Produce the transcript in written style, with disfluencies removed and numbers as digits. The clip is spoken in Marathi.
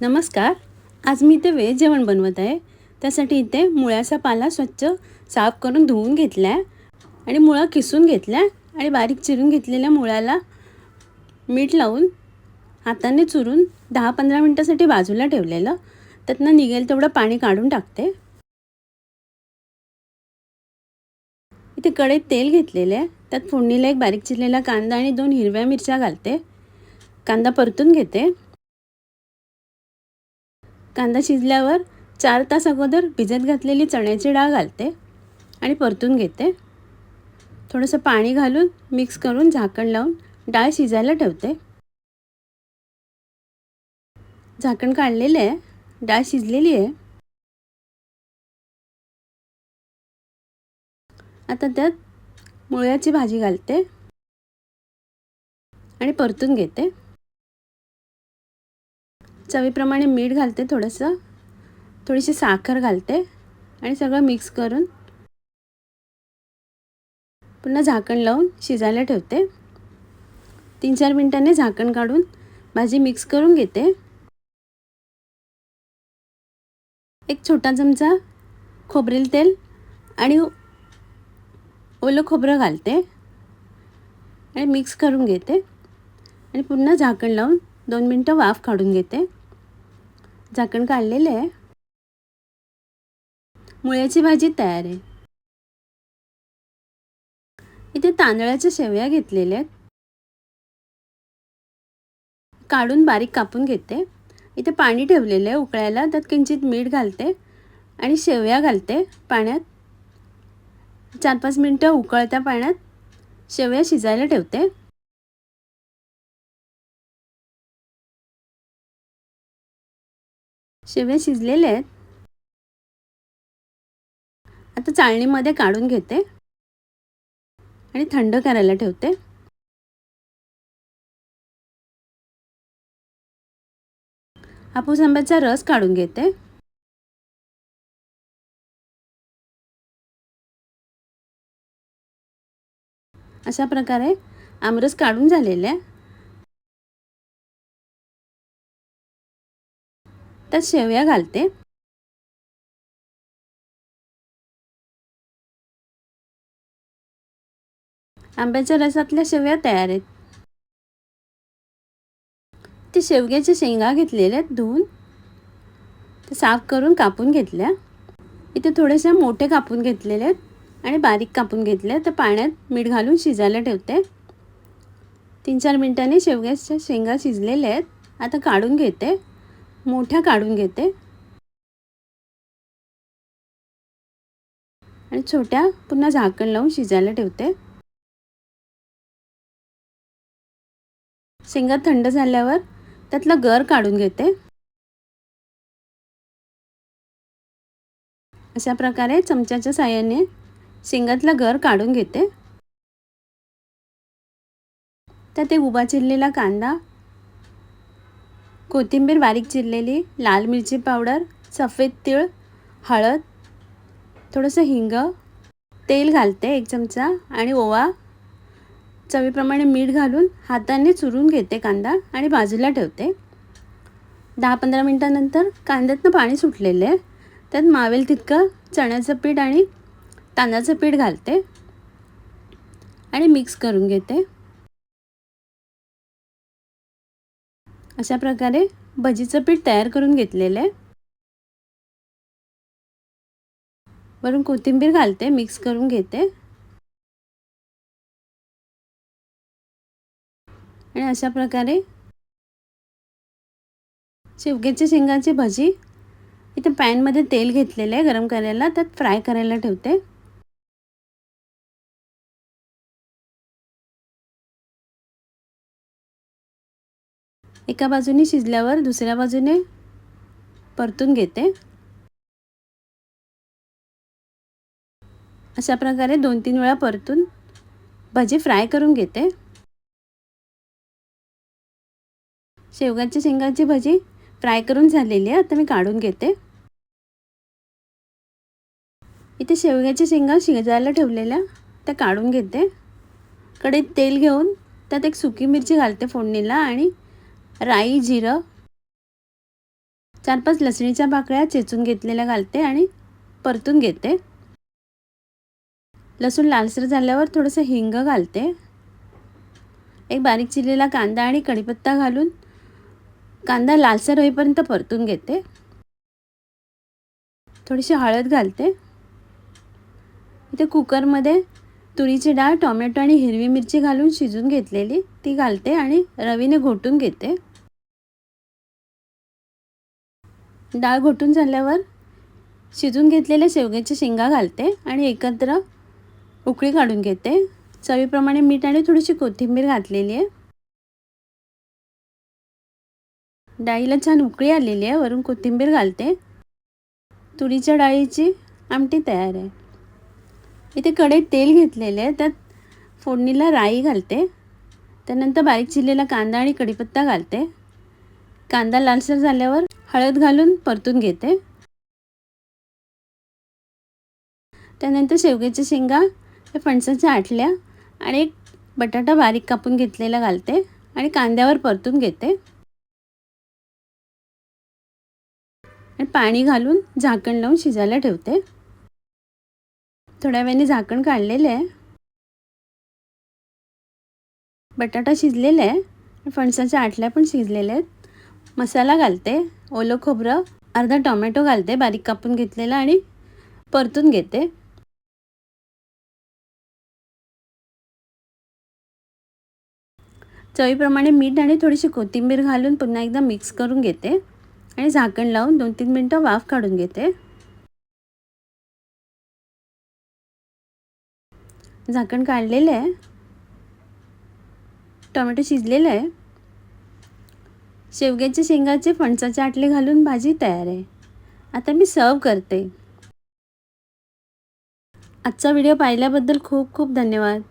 नमस्कार. आज मी इथे व्हेज जेवण बनवत आहे. त्यासाठी इथे मुळ्याचा पाला स्वच्छ साफ करून धुवून घेतला आहे आणि मुळा किसून घेतल्या आणि बारीक चिरून घेतलेल्या मुळ्याला मीठ लावून हाताने चुरून 10-15 मिनिटांसाठी बाजूला ठेवलेलं. त्यातनं निघेल तेवढं पाणी काढून टाकते. इथे कढईत तेल घेतलेले आहे. त्यात फोडणीला एक बारीक चिरलेला कांदा आणि 2 हिरव्या मिरच्या घालते. कांदा परतून घेते. कांदा शिजल्यावर 4 तास अगोदर भिजत घातलेली चण्याची डाळ घालते आणि परतून घेते. थोडंसं पाणी घालून मिक्स करून झाकण लावून डाळ शिजायला ठेवते. झाकण काढलेले आहे. डाळ शिजलेली आहे. आता त्यात मुळ्याची भाजी घालते आणि परतून घेते. चवीप्रमाणे मीठ घालते, थोडीशी साखर घालते आणि सगळं मिक्स करून पुन्हा झाकण लावून शिजायला ठेवते. 3-4 मिनिटांनी झाकण काढून भाजी मिक्स करून घेते. एक छोटा चमचा खोबरेल तेल आणि ओलं खोबरं घालते आणि मिक्स करून घेते आणि पुन्हा झाकण लावून 2 मिनिटं वाफ काढून घेते. झाकण काढलेले आहे. मुळ्याची भाजी तयार आहे. इथे तांदळाच्या शेवया घेतलेल्या आहेत. काढून बारीक कापून घेते. इथे पाणी ठेवलेलं आहे उकळायला. त्यात किंचित मीठ घालते आणि शेवया घालते पाण्यात. 4-5 मिनिटं उकळत्या पाण्यात शेवया शिजायला ठेवते. शेवया शिजलेले आहेत. आता चाळणीमध्ये काढून घेते आणि थंड करायला ठेवते. हापूस आंब्याचा रस काढून घेते. अशा प्रकारे आमरस काढून झालेला आहे. त्यात शेवया घालते. आंब्याच्या रसातल्या शेवया तयार आहेत. ते शेवग्याच्या शेंगा घेतलेल्या आहेत धुवून. ते साफ करून कापून घेतल्या. इथे थोडेसे मोठे कापून घेतलेले आहेत आणि बारीक कापून घेतले. तर पाण्यात मीठ घालून शिजायला ठेवते. 3-4 मिनिटांनी शेवग्याच्या शेंगा शिजलेल्या आहेत. आता काढून घेते. मोठ्या काढून घेते आणि छोट्या पुन्हा झाकण लावून शिजायला ठेवते. शेंगा थंड झाल्यावर त्यातलं गर काढून घेते. अशा प्रकारे चमच्याच्या साहाय्याने शेंगातला गर काढून घेते. त्यात एक उभा चिरलेला कांदा, कोथिंबीर बारीक चिरलेली, लाल मिरची पावडर, सफेद तीळ, हळद, थोडंसं हिंग, तेल घालते 1 चमचा आणि ओवा. चवीप्रमाणे मीठ घालून हाताने चुरून घेते कांदा आणि बाजूला ठेवते. 10-15 मिनिटांनंतर कांद्यातनं पाणी सुटलेलं आहे. त्यात मावेल तितकं चण्याचं पीठ आणि तांदळाचं पीठ घालते आणि मिक्स करून घेते. अशा प्रकारे भजीचं पीठ तयार करून घेतलेलं आहे. वरून कोथिंबीर घालते, मिक्स करून घेते आणि अशा प्रकारे शेवग्याच्या शेंगाची भजी इथे पॅनमध्ये तेल घेतलेलं आहे गरम करायला. त्यात फ्राय करायला ठेवते. एका बाजूने शिजल्यावर दुसऱ्या बाजूने परतून घेते. अशा प्रकारे 2-3 वेळा परतून भजी फ्राय करून घेते. शेवग्याच्या शेंगाची भजी फ्राय करून झालेली आहे. आता मी काढून घेते. इथे शेवग्याच्या शेंगा शिजायला ठेवलेल्या त्या काढून घेते. कढईत तेल घेऊन त्यात एक सुकी मिरची घालते फोडणीला आणि राई, जिरं 4-5 लसणीच्या पाकळ्या चेचून घेतलेल्या घालते आणि परतून घेते. लसूण लालसर झाल्यावर थोडंसं हिंग घालते. एक बारीक चिरलेला कांदा आणि कढीपत्ता घालून कांदा लालसर होईपर्यंत परतून घेते. थोडीशी हळद घालते. इथे कुकरमध्ये तुरीची डाळ, टोमॅटो आणि हिरवी मिरची घालून शिजून घेतलेली ती घालते आणि रवीने घोटून घेते. डाळ घोटून झाल्यावर शिजून घेतलेल्या शेवग्याच्या शेंगा घालते आणि एकत्र उकळी काढून घेते. चवीप्रमाणे मीठ आणि थोडीशी कोथिंबीर घातलेली आहे. डाळीला छान उकळी आलेली आहे. वरून कोथिंबीर घालते. तुरीच्या डाळीची आमटी तयार आहे. इथे कढईत तेल घेतलेले आहे. त्यात फोडणीला राई घालते. त्यानंतर बारीक चिरलेला कांदा आणि कढीपत्ता घालते. कांदा लालसर झाल्यावर हळद घालून परतून घेते. त्यानंतर शेवग्याच्या शेंगा, फणसाच्या आटल्या आणि एक बटाटा बारीक कापून घेतलेला घालते आणि कांद्यावर परतून घेते आणि पाणी घालून झाकण लावून शिजायला ठेवते. थोड्या वेळाने झाकण काढलेले आहे. बटाटा शिजलेला आहे. फणसाच्या आटल्या पण शिजलेल्या आहेत. मसाला घालते. ओलं खोबरं, अर्धा टोमॅटो घालते बारीक कापून घेतलेला आणि परतून घेते. चवीप्रमाणे मीठ आणि थोडीशी कोथिंबीर घालून पुन्हा एकदा मिक्स करून घेते आणि झाकण लावून 2-3 मिनिटं वाफ काढून घेते. झाकण काढलेलं आहे. टोमॅटो शिजलेलं आहे. शेवग्याच्या शेंगाचे फणसाचे आटले घालून भाजी तयार आहे. आता मी सर्व करते. आजचा व्हिडिओ पाहिल्याबद्दल खूप खूप धन्यवाद.